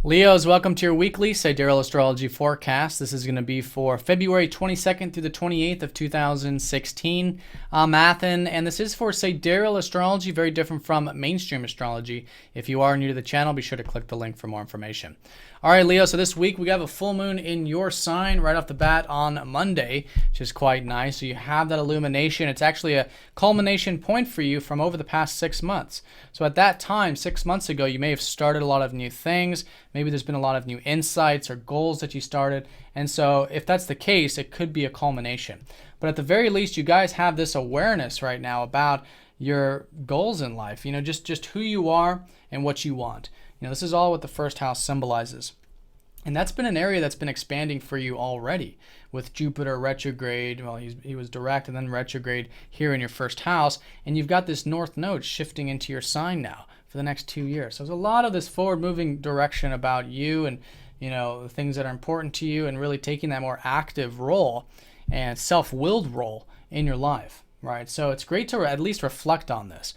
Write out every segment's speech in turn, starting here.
Leos, welcome to your weekly Sidereal Astrology forecast. This is going to be for February 22nd through the 28th of 2016. I'm Athen, and this is for Sidereal Astrology, very different from mainstream astrology. If you are new to the channel, be sure to click the link for more information. All right, Leo, so this week we have a full moon in your sign right off the bat on Monday, which is quite nice. So you have that illumination. It's actually a culmination point for you from over the past 6 months. So at that time, 6 months ago, you may have started a lot of new things. Maybe there's been a lot of new insights or goals that you started. And so if that's the case, it could be a culmination. But at the very least, you guys have this awareness right now about your goals in life, just who you are and what you want. This is all what the first house symbolizes. And that's been an area that's been expanding for you already with Jupiter retrograde. Well, he was direct and then retrograde here in your first house. And you've got this north node shifting into your sign now for the next 2 years. So there's a lot of this forward moving direction about you and, the things that are important to you and really taking that more active role and self-willed role in your life, right? So it's great to at least reflect on this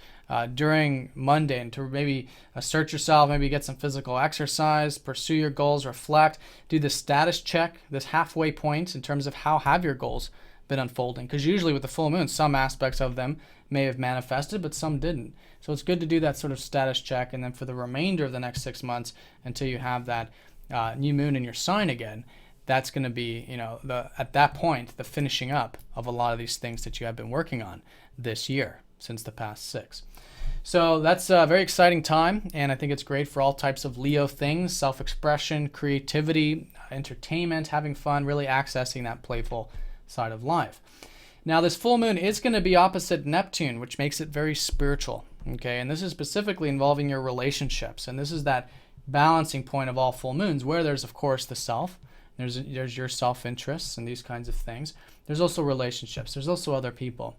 during Monday and to maybe assert yourself, maybe get some physical exercise, pursue your goals, reflect, do the status check, this halfway point in terms of how have your goals been unfolding. Because usually with the full moon, some aspects of them may have manifested, but some didn't. So it's good to do that sort of status check. And then for the remainder of the next 6 months, until you have that new moon in your sign again, that's going to be, at that point, the finishing up of a lot of these things that you have been working on this year since the past 6. So that's a very exciting time, and I think it's great for all types of Leo things: self-expression, creativity, entertainment, having fun, really accessing that playful side of life. Now, this full moon is going to be opposite Neptune, which makes it very spiritual, okay? And this is specifically involving your relationships, and this is that balancing point of all full moons, where there's, of course, the self, there's your self-interests and these kinds of things. There's also relationships. There's also other people.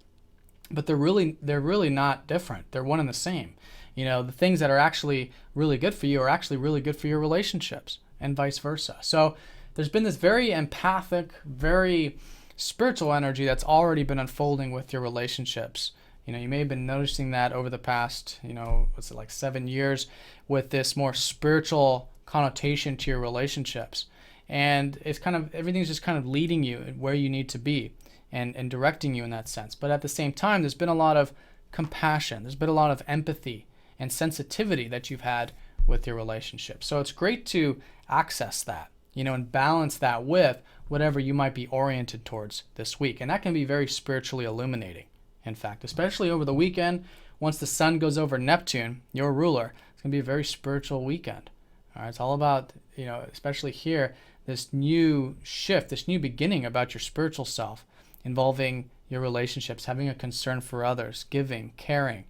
But they're really not different. They're one and the same. The things that are actually really good for you are actually really good for your relationships, and vice versa. So there's been this very empathic, very spiritual energy that's already been unfolding with your relationships. You may have been noticing that over the past, what's it, like 7 years, with this more spiritual connotation to your relationships. And it's everything's just kind of leading you where you need to be and directing you in that sense. But at the same time, there's been a lot of compassion. There's been a lot of empathy and sensitivity that you've had with your relationship. So it's great to access that, and balance that with whatever you might be oriented towards this week. And that can be very spiritually illuminating, in fact, especially over the weekend. Once the sun goes over Neptune, your ruler, it's going to be a very spiritual weekend. All right, it's all about, especially here, this new shift, this new beginning about your spiritual self, involving your relationships, having a concern for others, giving, caring,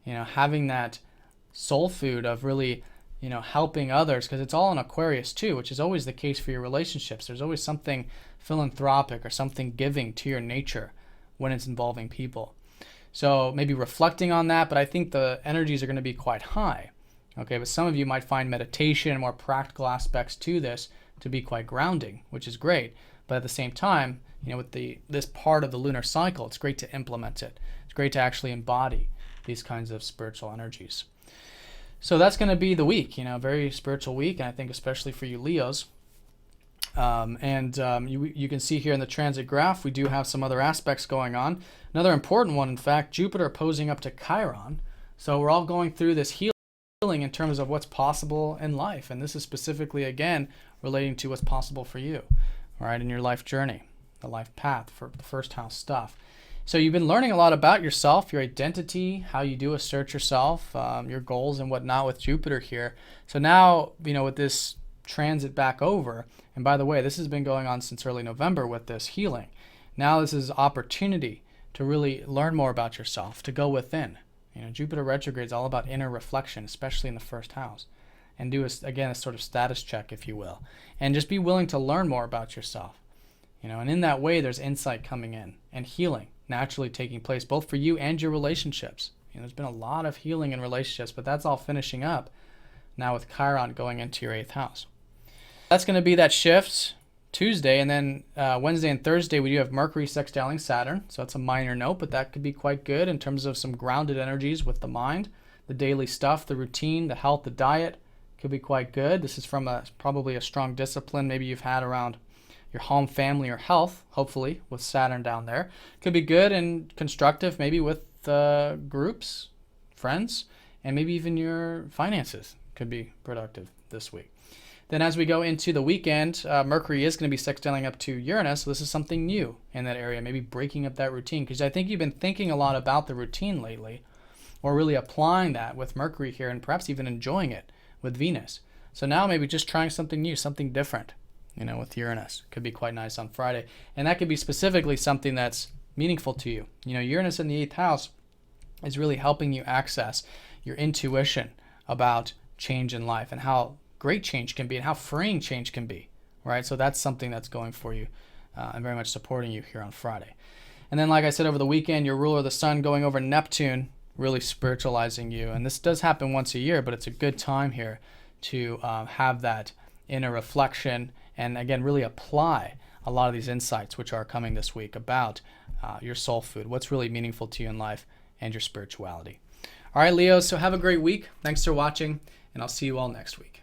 having that soul food of really, helping others, because it's all in Aquarius too, which is always the case for your relationships. There's always something philanthropic or something giving to your nature when it's involving people. So maybe reflecting on that, but I think the energies are going to be quite high. Okay, but some of you might find meditation and more practical aspects to this to be quite grounding, which is great. But at the same time, with this part of the lunar cycle, it's great to implement it. It's great to actually embody these kinds of spiritual energies. So that's going to be the week, very spiritual week, and I think especially for you Leos. You can see here in the transit graph, we do have some other aspects going on. Another important one, in fact, Jupiter opposing up to Chiron. So we're all going through this healing in terms of what's possible in life, and this is specifically, again, relating to what's possible for you, all right, in your life journey, the life path for the first house stuff. So you've been learning a lot about yourself, your identity, how you do assert yourself, your goals and whatnot with Jupiter here. So now, with this transit back over, and by the way, this has been going on since early November with this healing. Now this is opportunity to really learn more about yourself, to go within. Jupiter retrograde is all about inner reflection, especially in the first house. And do, again, a sort of status check, if you will. And just be willing to learn more about yourself. And in that way, there's insight coming in and healing naturally taking place, both for you and your relationships. There's been a lot of healing in relationships, but that's all finishing up now with Chiron going into your 8th house. That's going to be that shift Tuesday, and then Wednesday and Thursday we do have Mercury sextiling Saturn, so that's a minor note, but that could be quite good in terms of some grounded energies with the mind, the daily stuff, the routine, the health, the diet, could be quite good. This is from probably a strong discipline maybe you've had around your home, family, or health, hopefully, with Saturn down there. Could be good and constructive maybe with groups, friends, and maybe even your finances could be productive this week. Then as we go into the weekend, Mercury is going to be sextiling up to Uranus, so this is something new in that area, maybe breaking up that routine, because I think you've been thinking a lot about the routine lately, or really applying that with Mercury here, and perhaps even enjoying it with Venus. So now maybe just trying something new, something different, with Uranus. Could be quite nice on Friday. And that could be specifically something that's meaningful to you. Uranus in the 8th house is really helping you access your intuition about change in life and how great change can be and how freeing change can be, right? So that's something that's going for you and very much supporting you here on Friday. And then, like I said, over the weekend, your ruler, the sun, going over Neptune, really spiritualizing you. And this does happen once a year, but it's a good time here to have that inner reflection and, again, really apply a lot of these insights which are coming this week about your soul food, what's really meaningful to you in life, and your spirituality. All right, Leo, so have a great week. Thanks for watching, and I'll see you all next week.